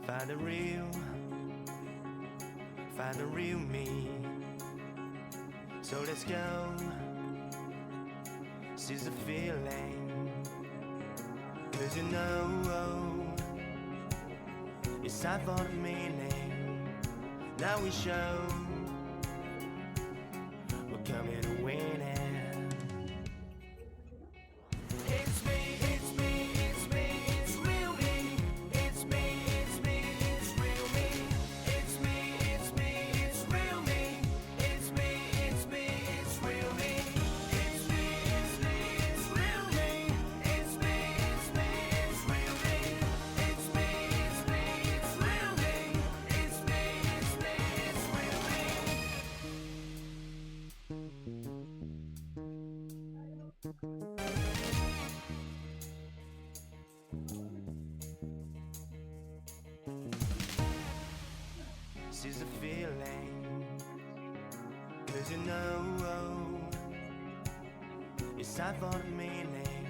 Find the real me. So let's go, seize the feeling. 'Cause you know it's time for the meaning. Now we show we're coming to win it. Seize the feeling. 'Cause you know it's time for the meaning.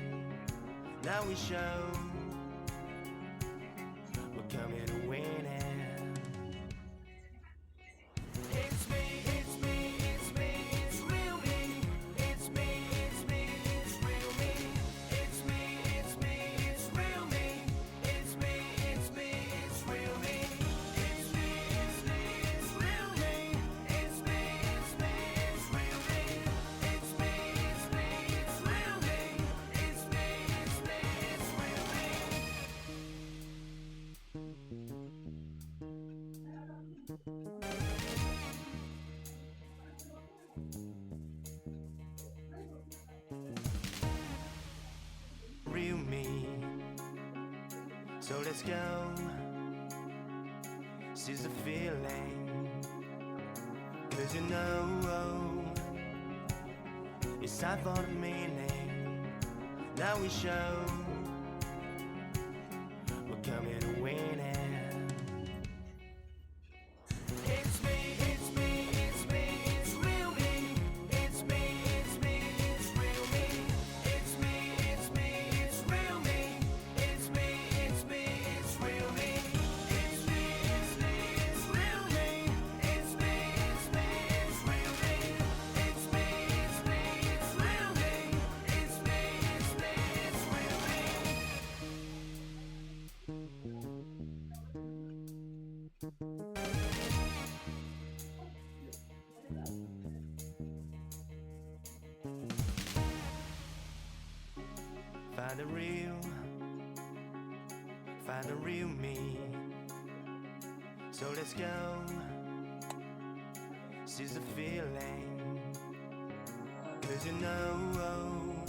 Now we show we're coming to win it. Real me. So let's go, seize the feeling. 'Cause you know it's time for the meaning. Now we show we're coming to win it. Find the real me. So let's go, seize the feeling. 'Cause you know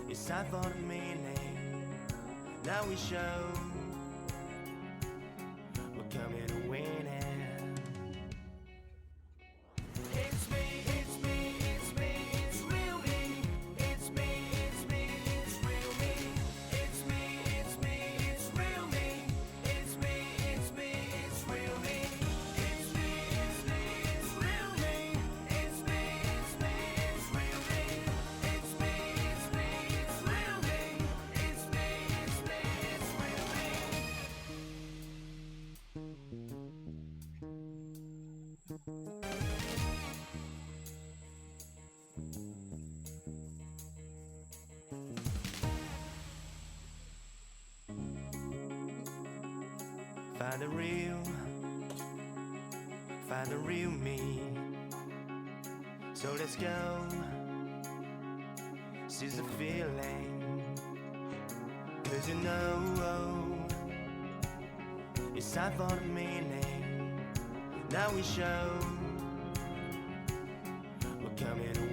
it's time for the meaning. Now we show we're coming to win it. Find the real me. So let's go, seize the feeling. 'Cause you know it's time for the meaning. Now we show we're coming to